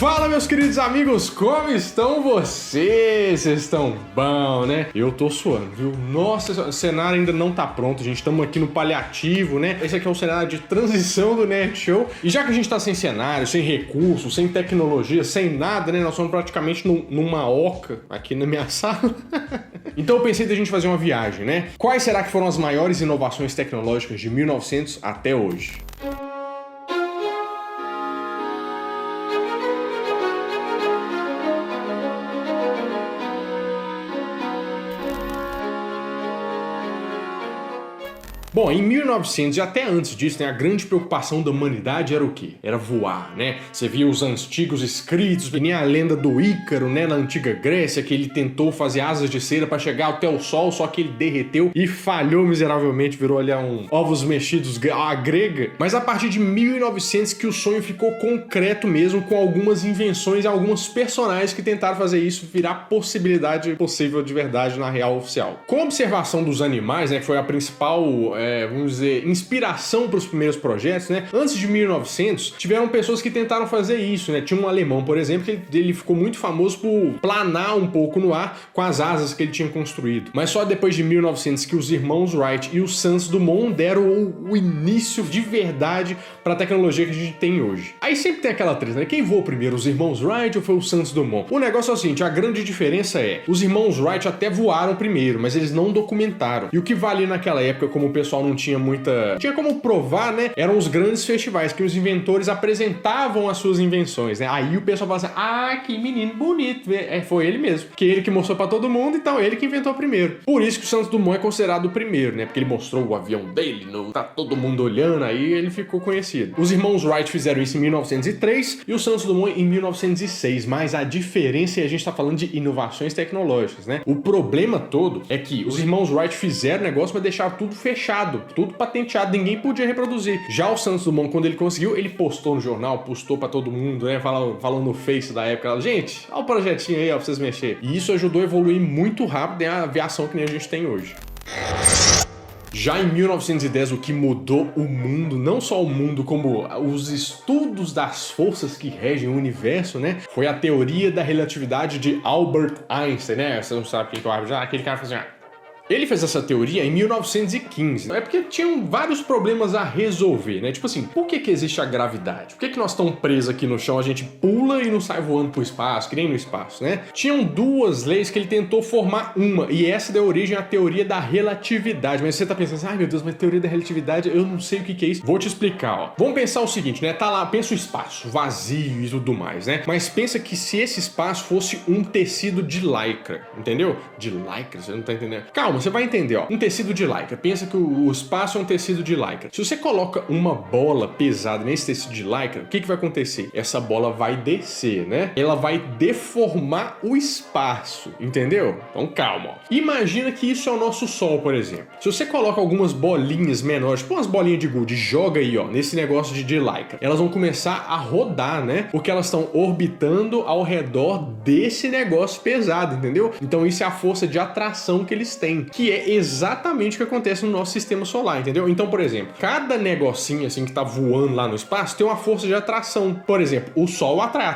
Fala, meus queridos amigos, como estão vocês? Vocês estão bom, né? Eu tô suando, viu? Nossa, o cenário ainda não tá pronto, gente. Estamos aqui no paliativo, né? Esse aqui é o cenário de transição do Nerd Show. E já que a gente tá sem cenário, sem recursos, sem tecnologia, sem nada, né? Nós estamos praticamente numa oca aqui na minha sala. Então eu pensei da gente fazer uma viagem, né? Quais será que foram as maiores inovações tecnológicas de 1900 até hoje? Bom, em 1900 e até antes disso, né, a grande preocupação da humanidade era o quê? Era voar, né? Você via os antigos escritos, que nem a lenda do Ícaro, né, na antiga Grécia, que ele tentou fazer asas de cera para chegar até o sol, só que ele derreteu e falhou miseravelmente, virou ali ovos mexidos a grega. Mas a partir de 1900 que o sonho ficou concreto mesmo, com algumas invenções e alguns personagens que tentaram fazer isso virar possibilidade possível de verdade na real oficial. Com a observação dos animais, né, que foi a principal vamos dizer, inspiração para os primeiros projetos, né? Antes de 1900, tiveram pessoas que tentaram fazer isso, né? Tinha um alemão, por exemplo, que ele ficou muito famoso por planar um pouco no ar com as asas que ele tinha construído. Mas só depois de 1900 que os irmãos Wright e o Santos Dumont deram o início de verdade para a tecnologia que a gente tem hoje. Aí sempre tem aquela treta, né? Quem voou primeiro, os irmãos Wright ou foi o Santos Dumont? O negócio é o seguinte, a grande diferença é, os irmãos Wright até voaram primeiro, mas eles não documentaram. E o que valia naquela época, como o pessoal não tinha tinha como provar, né? Eram os grandes festivais que os inventores apresentavam as suas invenções, né? Aí o pessoal fala assim, ah, que menino bonito. Foi ele mesmo. Que ele que mostrou pra todo mundo, então ele que inventou primeiro. Por isso que o Santos Dumont é considerado o primeiro, né? Porque ele mostrou o avião dele, tá todo mundo olhando, aí ele ficou conhecido. Os irmãos Wright fizeram isso em 1903 e o Santos Dumont em 1906, mas a diferença é a gente tá falando de inovações tecnológicas, né? O problema todo é que os irmãos Wright fizeram o negócio, mas deixaram tudo fechado, tudo patenteado, ninguém podia reproduzir. Já o Santos Dumont, quando ele conseguiu, ele postou no jornal, postou pra todo mundo, né, falando no Face da época, gente, olha o projetinho aí, ó, pra vocês mexerem. E isso ajudou a evoluir muito rápido, né, a aviação que nem a gente tem hoje. Já em 1910, o que mudou o mundo, não só o mundo, como os estudos das forças que regem o universo, né? Foi a teoria da relatividade de Albert Einstein, né? Você não sabe quem que é o Albert Einstein, aquele cara que faz assim, ele fez essa teoria em 1915. É porque tinham vários problemas a resolver, né? Tipo assim, por que existe a gravidade? Por que nós estamos presos aqui no chão, a gente pula e não sai voando pro espaço, que nem no espaço, né? Tinham duas leis que ele tentou formar uma, e essa deu origem à teoria da relatividade. Mas você tá pensando assim, ai meu Deus, mas teoria da relatividade, eu não sei o que é isso. Vou te explicar, ó. Vamos pensar o seguinte, né? Tá lá, pensa o espaço, vazio e tudo mais, né? Mas pensa que se esse espaço fosse um tecido de lycra, entendeu? De lycra, você não tá entendendo? Calma, você vai entender, ó. Um tecido de lycra. Pensa que o espaço é um tecido de lycra. Se você coloca uma bola pesada nesse tecido de lycra, o que vai acontecer? Essa bola vai descer, né? Ela vai deformar o espaço, entendeu? Então calma, ó. Imagina que isso é o nosso Sol, por exemplo. Se você coloca algumas bolinhas menores, tipo umas bolinhas de gude, joga aí, ó, nesse negócio de lycra, elas vão começar a rodar, né? Porque elas estão orbitando ao redor desse negócio pesado, entendeu? Então isso é a força de atração que eles têm, que é exatamente o que acontece no nosso sistema solar, entendeu? Então, por exemplo, cada negocinho assim que tá voando lá no espaço tem uma força de atração. Por exemplo, o Sol atrai a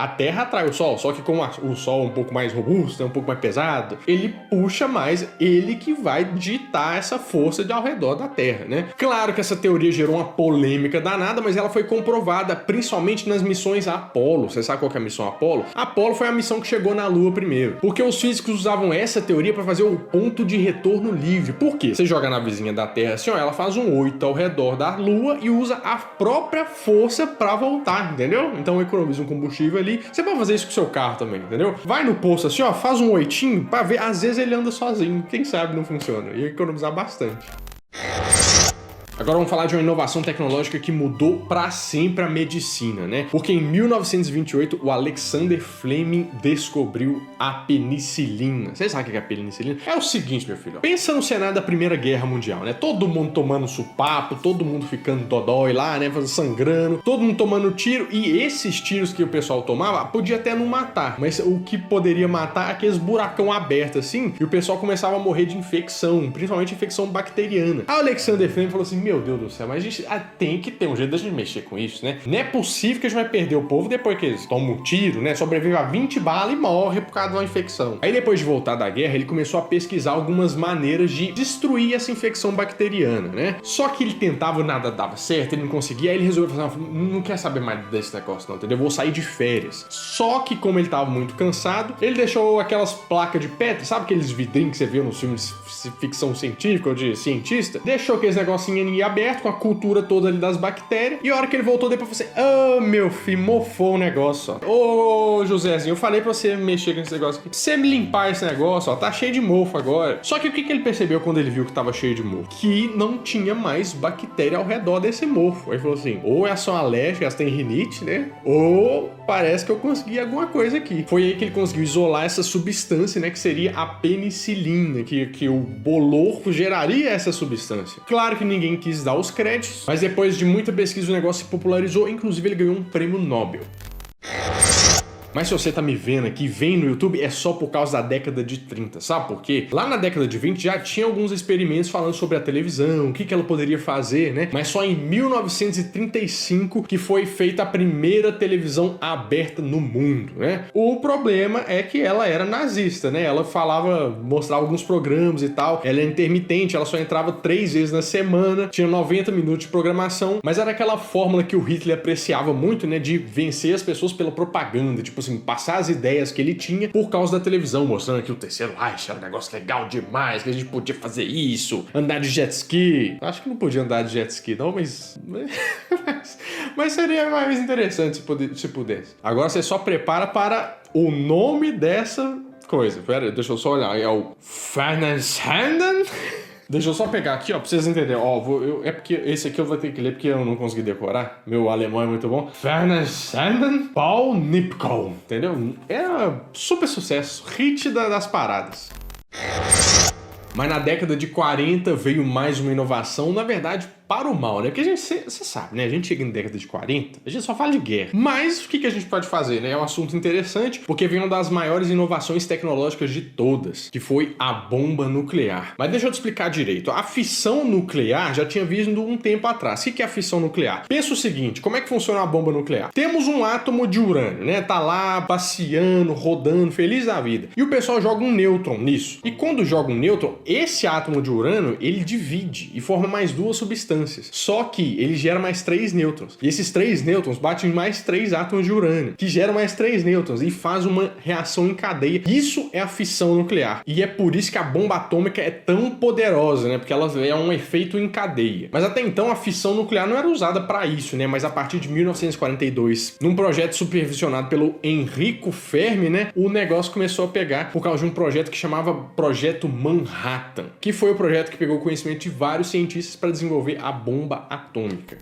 Terra atrai o Sol, só que como o Sol é um pouco mais robusto, é um pouco mais pesado, ele puxa mais, ele que vai ditar essa força ao redor da Terra, né? Claro que essa teoria gerou uma polêmica danada, mas ela foi comprovada principalmente nas missões Apollo. Você sabe qual que é a missão Apollo? Apollo foi a missão que chegou na Lua primeiro, porque os físicos usavam essa teoria para fazer o ponto de retorno livre. Por quê? Você joga na vizinha da Terra assim, ó, ela faz um 8 ao redor da Lua e usa a própria força para voltar, entendeu? Então economiza um combustível ali. Você pode fazer isso com o seu carro também, entendeu? Vai no posto assim, ó, faz um 8 para ver, às vezes ele anda sozinho, quem sabe não funciona, e economizar bastante. Agora vamos falar de uma inovação tecnológica que mudou para sempre a medicina, né? Porque em 1928 o Alexander Fleming descobriu a penicilina. Você sabe o que é a penicilina? É o seguinte, meu filho. Pensa no cenário da Primeira Guerra Mundial, né? Todo mundo tomando supapo, todo mundo ficando dodói lá, né? Sangrando, todo mundo tomando tiro. E esses tiros que o pessoal tomava podia até não matar, mas o que poderia matar é aqueles buracão abertos assim, e o pessoal começava a morrer de infecção, principalmente infecção bacteriana. A Alexander Fleming falou assim: meu Deus do céu, mas a gente tem que ter um jeito da gente mexer com isso, né? Não é possível que a gente vai perder o povo depois que eles tomam um tiro, né? Sobrevive a 20 balas e morre por causa de uma infecção. Aí depois de voltar da guerra, ele começou a pesquisar algumas maneiras de destruir essa infecção bacteriana, né? Só que ele tentava, nada dava certo, ele não conseguia, aí ele resolveu falar, não quer saber mais desse negócio não, entendeu? Eu vou sair de férias. Só que como ele tava muito cansado, ele deixou aquelas placas de Petri, sabe aqueles vidrinhos que você viu nos filmes de ficção científica ou de cientista? Deixou aqueles negocinhos ali aberto, com a cultura toda ali das bactérias, e a hora que ele voltou depois, eu falei assim, meu filho, mofou o negócio, ó. Ô, Josézinho, eu falei pra você mexer com esse negócio aqui, pra você me limpar esse negócio, ó, tá cheio de mofo agora. Só que o que ele percebeu quando ele viu que tava cheio de mofo? Que não tinha mais bactéria ao redor desse mofo. Aí ele falou assim, ou é só alérgica, elas têm rinite, né? Ou parece que eu consegui alguma coisa aqui. Foi aí que ele conseguiu isolar essa substância, né, que seria a penicilina, que o bolor geraria essa substância. Claro que ninguém quis dar os créditos, mas depois de muita pesquisa o negócio se popularizou, inclusive ele ganhou um prêmio Nobel. Mas se você tá me vendo aqui, vem no YouTube, é só por causa da década de 30, sabe por quê? Lá na década de 20 já tinha alguns experimentos falando sobre a televisão, o que ela poderia fazer, né? Mas só em 1935 que foi feita a primeira televisão aberta no mundo, né? O problema é que ela era nazista, né? Ela mostrava alguns programas e tal, ela é intermitente, ela só entrava 3 vezes na semana, tinha 90 minutos de programação, mas era aquela fórmula que o Hitler apreciava muito, né? De vencer as pessoas pela propaganda, tipo assim, passar as ideias que ele tinha por causa da televisão, mostrando que o Terceiro Reich era um negócio legal demais, que a gente podia fazer isso, andar de jet ski. Acho que não podia andar de jet ski, não, mas seria mais interessante se pudesse. Agora você só prepara para o nome dessa coisa. Pera, deixa eu só olhar. É o Fernandshanden? Deixa eu só pegar aqui, ó, pra vocês entenderem. Ó, é porque esse aqui eu vou ter que ler porque eu não consegui decorar. Meu alemão é muito bom. Fernandshanden Paul Nipkow. Entendeu? É super sucesso. Hit das paradas. Mas na década de 40 veio mais uma inovação, na verdade, para o mal, né? Porque você sabe, né? A gente chega na década de 40, a gente só fala de guerra. Mas o que a gente pode fazer, né? É um assunto interessante, porque vem uma das maiores inovações tecnológicas de todas, que foi a bomba nuclear. Mas deixa eu te explicar direito. A fissão nuclear já tinha vindo um tempo atrás. O que é a fissão nuclear? Pensa o seguinte, como é que funciona a bomba nuclear? Temos um átomo de urânio, né? Tá lá passeando, rodando, feliz da vida. E o pessoal joga um nêutron nisso. E quando joga um nêutron, esse átomo de urânio, ele divide e forma mais 2 substâncias. Só que ele gera mais 3 nêutrons. E esses 3 nêutrons batem em mais 3 átomos de urânio, que geram mais 3 nêutrons e faz uma reação em cadeia. Isso é a fissão nuclear. E é por isso que a bomba atômica é tão poderosa, né? Porque ela é um efeito em cadeia. Mas até então a fissão nuclear não era usada para isso, né? Mas a partir de 1942, num projeto supervisionado pelo Enrico Fermi, né? O negócio começou a pegar por causa de um projeto que chamava Projeto Manhattan, que foi o projeto que pegou o conhecimento de vários cientistas para desenvolver a bomba atômica.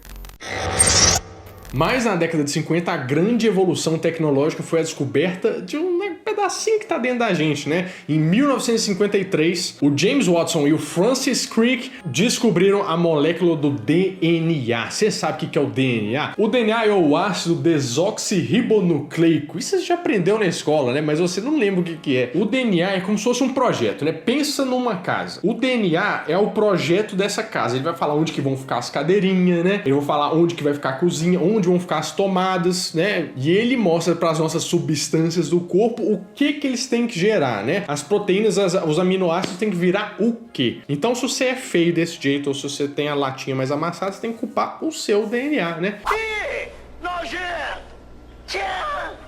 Mas na década de 50, a grande evolução tecnológica foi a descoberta de um pedacinho que tá dentro da gente, né? Em 1953, o James Watson e o Francis Crick descobriram a molécula do DNA. Você sabe o que é o DNA? O DNA é o ácido desoxirribonucleico. Isso você já aprendeu na escola, né? Mas você não lembra o que é. O DNA é como se fosse um projeto, né? Pensa numa casa. O DNA é o projeto dessa casa. Ele vai falar onde que vão ficar as cadeirinhas, né? Ele vai falar onde que vai ficar a cozinha, onde vão ficar as tomadas, né? E ele mostra para as nossas substâncias do corpo o que eles têm que gerar, né? As proteínas, os aminoácidos têm que virar o quê? Então, se você é feio desse jeito ou se você tem a latinha mais amassada, você tem que culpar o seu DNA, né?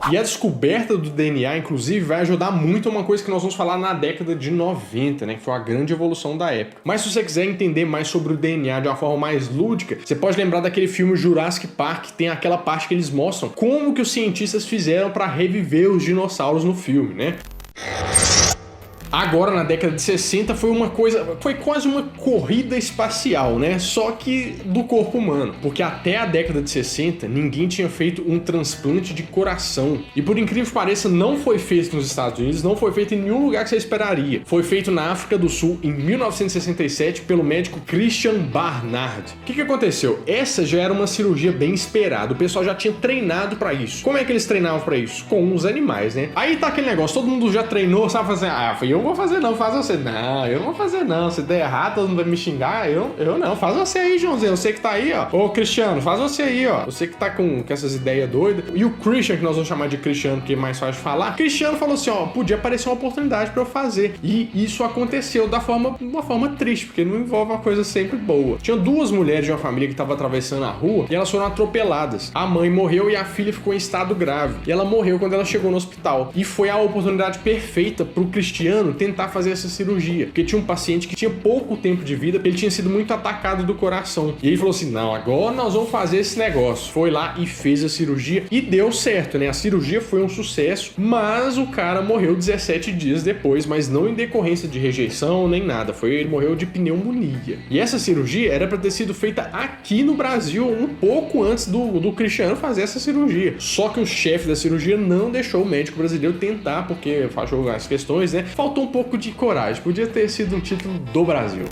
E a descoberta do DNA, inclusive, vai ajudar muito a uma coisa que nós vamos falar na década de 90, né? Que foi a grande evolução da época. Mas se você quiser entender mais sobre o DNA de uma forma mais lúdica, você pode lembrar daquele filme Jurassic Park, que tem aquela parte que eles mostram como que os cientistas fizeram para reviver os dinossauros no filme, né? Agora, na década de 60, foi quase uma corrida espacial, né? Só que do corpo humano. Porque até a década de 60, ninguém tinha feito um transplante de coração. E por incrível que pareça, não foi feito nos Estados Unidos, não foi feito em nenhum lugar que você esperaria. Foi feito na África do Sul, em 1967, pelo médico Christian Barnard. O que aconteceu? Essa já era uma cirurgia bem esperada. O pessoal já tinha treinado pra isso. Como é que eles treinavam pra isso? Com os animais, né? Aí tá aquele negócio, todo mundo já treinou, sabe fazer... eu vou fazer não, faz você. Não, eu não vou fazer não. Se der errado, todo mundo vai me xingar. Eu não, faz você aí, Joãozinho. Você que tá aí, ó. Ô, Cristiano, faz você aí, ó. Você que tá com essas ideias doidas. E o Christian, que nós vamos chamar de Cristiano, porque é mais fácil de falar. Cristiano falou assim, ó, podia aparecer uma oportunidade pra eu fazer. E isso aconteceu de uma forma triste, porque não envolve uma coisa sempre boa. Tinha duas mulheres de uma família que tava atravessando a rua e elas foram atropeladas. A mãe morreu e a filha ficou em estado grave. E ela morreu quando ela chegou no hospital. E foi a oportunidade perfeita pro Cristiano tentar fazer essa cirurgia. Porque tinha um paciente que tinha pouco tempo de vida, ele tinha sido muito atacado do coração. E ele falou assim, não, agora nós vamos fazer esse negócio. Foi lá e fez a cirurgia e deu certo, né? A cirurgia foi um sucesso, mas o cara morreu 17 dias depois, mas não em decorrência de rejeição nem nada. Ele morreu de pneumonia. E essa cirurgia era para ter sido feita aqui no Brasil um pouco antes do Cristiano fazer essa cirurgia. Só que o chefe da cirurgia não deixou o médico brasileiro tentar, porque achou as questões, né? Faltou um pouco de coragem. Podia ter sido um título do Brasil.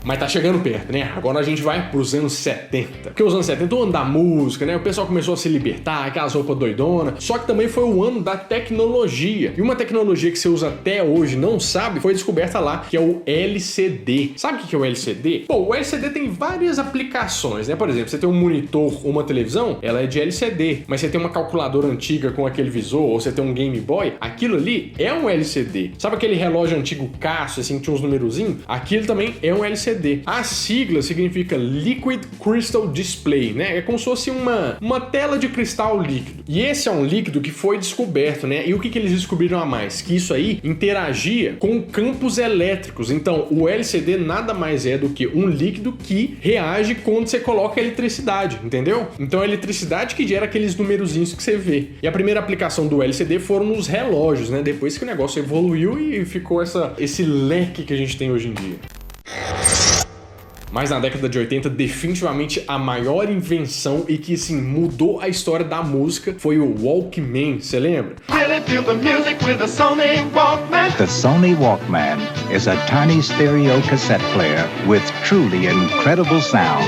Mas tá chegando perto, né? Agora a gente vai pros anos 70. Porque os anos 70 é o ano da música, né? O pessoal começou a se libertar, aquelas roupas doidonas. Só que também foi o ano da tecnologia. E uma tecnologia que você usa até hoje, não sabe, foi descoberta lá, que é o LCD. Sabe o que é o LCD? Pô, o LCD tem várias aplicações, né? Por exemplo, você tem um monitor ou uma televisão, ela é de LCD. Mas você tem uma calculadora antiga com aquele visor, ou você tem um Game Boy, aquilo ali é um LCD. Sabe aquele relógio antigo Casio, assim, que tinha uns numerozinhos? Aquilo também é um LCD. A sigla significa Liquid Crystal Display, né? É como se fosse uma tela de cristal líquido. E esse é um líquido que foi descoberto, né? E o que eles descobriram a mais? Que isso aí interagia com campos elétricos. Então, o LCD nada mais é do que um líquido que reage quando você coloca eletricidade, entendeu? Então, a eletricidade que gera aqueles numerozinhos que você vê. E a primeira aplicação do LCD foram nos relógios, né? Depois que o negócio evoluiu e ficou esse leque que a gente tem hoje em dia. Mas na década de 80, definitivamente a maior invenção e que, assim, mudou a história da música foi o Walkman, você lembra? The Sony Walkman is a tiny stereo cassette player with truly incredible sound.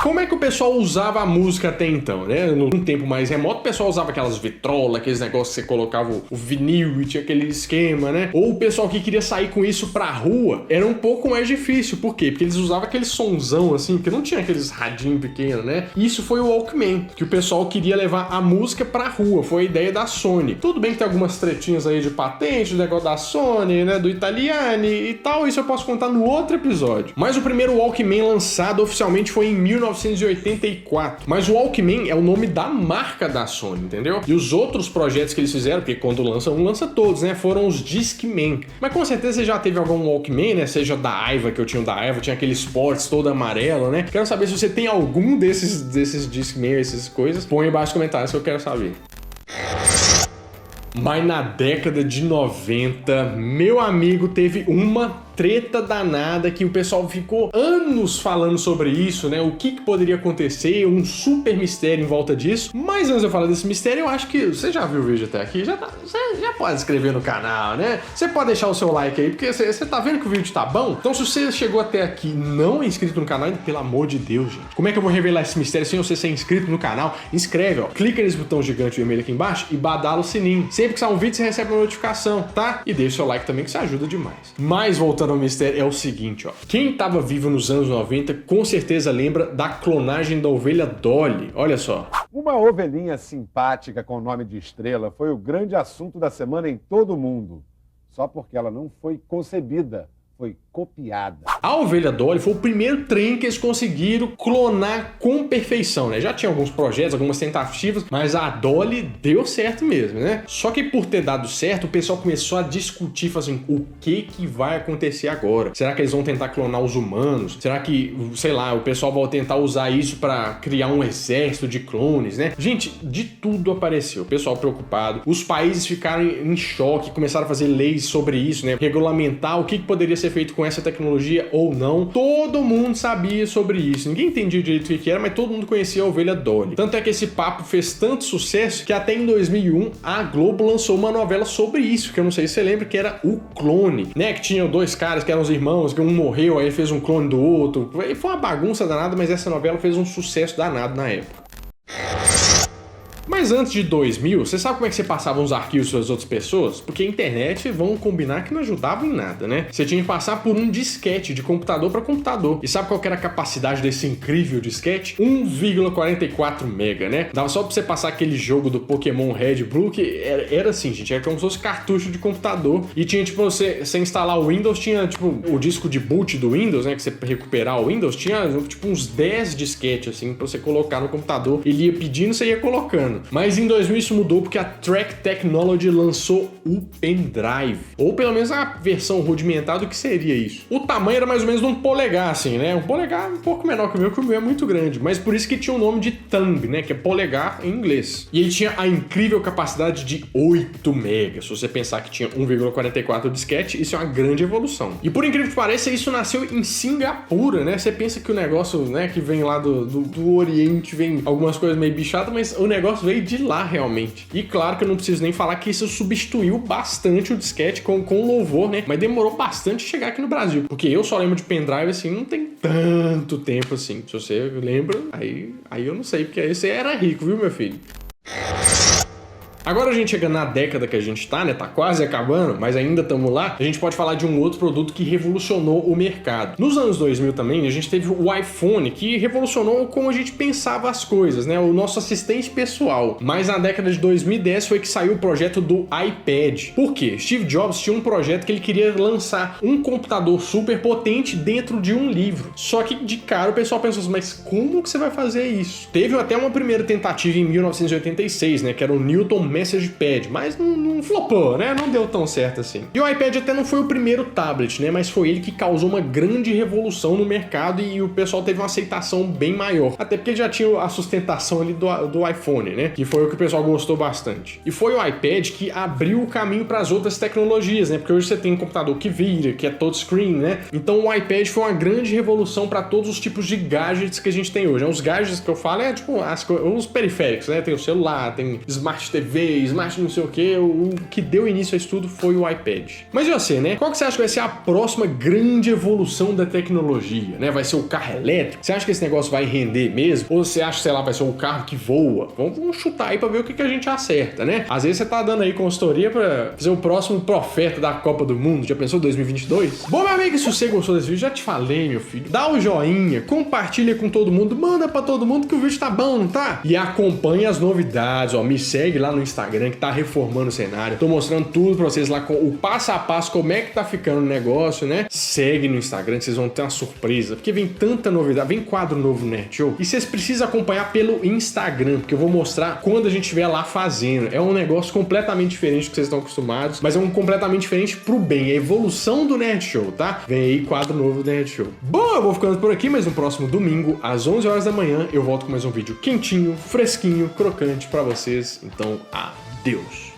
Como é que o pessoal usava a música até então, né? Num tempo mais remoto, o pessoal usava aquelas vitrolas, aqueles negócios que você colocava o vinil e tinha aquele esquema, né? Ou o pessoal que queria sair com isso pra rua era um pouco mais difícil. Por quê? Porque eles usavam aquele sonzão, assim, porque não tinha aqueles radinhos pequenos, né? E isso foi o Walkman, que o pessoal queria levar a música pra rua. Foi a ideia da Sony. Tudo bem que tem algumas tretinhas aí de patente, do negócio da Sony, né? Do Italiani e tal. Isso eu posso contar no outro episódio. Mas o primeiro Walkman lançado oficialmente foi em 1984. Mas o Walkman é o nome da marca da Sony, entendeu? E os outros projetos que eles fizeram, porque quando lança um, lança todos, né? Foram os Discman. Mas com certeza você já teve algum Walkman, né? Seja da Aiva, que eu tinha o da Aiva, tinha aquele Sports todo amarelo, né? Quero saber se você tem algum desses Discman, essas coisas. Põe aí embaixo nos comentários que eu quero saber. Mas na década de 90, meu amigo, teve uma treta danada que o pessoal ficou anos falando sobre isso, né? O que poderia acontecer, um super mistério em volta disso. Mas antes de eu falar desse mistério, eu acho que você já viu o vídeo até aqui, você já pode se inscrever no canal, né? Você pode deixar o seu like aí, porque você tá vendo que o vídeo tá bom? Então se você chegou até aqui e não é inscrito no canal, pelo amor de Deus, gente. Como é que eu vou revelar esse mistério sem você ser inscrito no canal? Inscreve, ó. Clica nesse botão gigante vermelho aqui embaixo e badala o sininho. Sempre que sair um vídeo, você recebe uma notificação, tá? E deixa o seu like também, que isso ajuda demais. Mas voltando ao mistério, é o seguinte, ó. Quem tava vivo nos anos 90 com certeza lembra da clonagem da ovelha Dolly. Olha só. Uma ovelhinha simpática com o nome de Estrela foi o grande assunto da semana em todo o mundo. Só porque ela não foi concebida, foi copiada. A ovelha Dolly foi o primeiro trem que eles conseguiram clonar com perfeição, né? Já tinha alguns projetos, algumas tentativas, mas a Dolly deu certo mesmo, né? Só que por ter dado certo, o pessoal começou a discutir, assim, o que vai acontecer agora? Será que eles vão tentar clonar os humanos? Será que, sei lá, o pessoal vai tentar usar isso pra criar um exército de clones, né? Gente, de tudo apareceu. O pessoal preocupado, os países ficaram em choque, começaram a fazer leis sobre isso, né? Regulamentar o que poderia ser feito com essa tecnologia ou não. Todo mundo sabia sobre isso. Ninguém entendia direito o que era, mas todo mundo conhecia a ovelha Dolly. Tanto é que esse papo fez tanto sucesso que até em 2001 a Globo lançou uma novela sobre isso, que eu não sei se você lembra, que era O Clone, né? Que tinha dois caras que eram os irmãos, que um morreu, aí fez um clone do outro. Foi uma bagunça danada, mas essa novela fez um sucesso danado na época. Mas antes de 2000, você sabe como é que você passava uns arquivos para as outras pessoas? Porque a internet, vamos combinar que não ajudava em nada, né? Você tinha que passar por um disquete de computador para computador. E sabe qual que era a capacidade desse incrível disquete? 1,44 mega, né? Dava só pra você passar aquele jogo do Pokémon Red e Blue, que era assim, gente, era como se fosse cartucho de computador. E tinha, tipo, você instalar o Windows, tinha, tipo, o disco de boot do Windows, né? Que você recuperar o Windows, tinha, tipo, uns 10 disquetes, assim, pra você colocar no computador. Ele ia pedindo, você ia colocando. Mas em 2000 isso mudou porque a Track Technology lançou o pendrive. Ou pelo menos a versão rudimentar do que seria isso. O tamanho era mais ou menos de um polegar, assim, né? Um polegar um pouco menor que o meu é muito grande. Mas por isso que tinha o nome de thumb, né? Que é polegar em inglês. E ele tinha a incrível capacidade de 8 megas. Se você pensar que tinha 1,44 disquete, isso é uma grande evolução. E por incrível que pareça, isso nasceu em Singapura, né? Você pensa que o negócio, né, que vem lá do Oriente, vem algumas coisas meio bichadas, mas o negócio veio de lá realmente. E claro que eu não preciso nem falar que isso substituiu bastante o disquete com louvor, né? Mas demorou bastante chegar aqui no Brasil. Porque eu só lembro de pendrive, assim, não tem tanto tempo assim. Se você lembra, aí eu não sei, porque aí você era rico, viu, meu filho? Agora a gente chega na década que a gente tá, né? Tá quase acabando, mas ainda estamos lá. A gente pode falar de um outro produto que revolucionou o mercado. Nos anos 2000 também, a gente teve o iPhone, que revolucionou como a gente pensava as coisas, né? O nosso assistente pessoal. Mas na década de 2010 foi que saiu o projeto do iPad. Por quê? Steve Jobs tinha um projeto que ele queria lançar um computador super potente dentro de um livro. Só que de cara o pessoal pensou assim, mas como que você vai fazer isso? Teve até uma primeira tentativa em 1986, né? Que era o Newton Message Pad, mas não flopou, né? Não deu tão certo assim. E o iPad até não foi o primeiro tablet, né? Mas foi ele que causou uma grande revolução no mercado e o pessoal teve uma aceitação bem maior. Até porque ele já tinha a sustentação ali do iPhone, né? Que foi o que o pessoal gostou bastante. E foi o iPad que abriu o caminho para as outras tecnologias, né? Porque hoje você tem um computador que vira, que é touchscreen, né? Então o iPad foi uma grande revolução para todos os tipos de gadgets que a gente tem hoje. Os gadgets que eu falo é tipo os periféricos, né? Tem o celular, tem Smart TV, Smart não sei o que, o que deu início a isso tudo foi o iPad. Mas e você, né? Qual que você acha que vai ser a próxima grande evolução da tecnologia, né? Vai ser o carro elétrico? Você acha que esse negócio vai render mesmo? Ou você acha, sei lá, vai ser o carro que voa? Vamos chutar aí pra ver o que a gente acerta, né? Às vezes você tá dando aí consultoria pra fazer o próximo profeta da Copa do Mundo. Já pensou 2022? Bom, meu amigo, se você gostou desse vídeo, já te falei, meu filho. Dá o joinha, compartilha com todo mundo, manda pra todo mundo que o vídeo tá bom, não tá? E acompanhe as novidades, ó. Me segue lá no Instagram que tá reformando o cenário. Tô mostrando tudo pra vocês lá com o passo a passo, como é que tá ficando o negócio, né? Segue no Instagram que vocês vão ter uma surpresa, porque vem tanta novidade, vem quadro novo no Nerd Show. E vocês precisam acompanhar pelo Instagram, porque eu vou mostrar quando a gente estiver lá fazendo. É um negócio completamente diferente do que vocês estão acostumados, mas é um completamente diferente pro bem. É a evolução do Nerd Show, tá? Vem aí quadro novo do Nerd Show. Bom, eu vou ficando por aqui, mas no próximo domingo, às 11 horas da manhã, eu volto com mais um vídeo quentinho, fresquinho, crocante pra vocês. Então, adeus!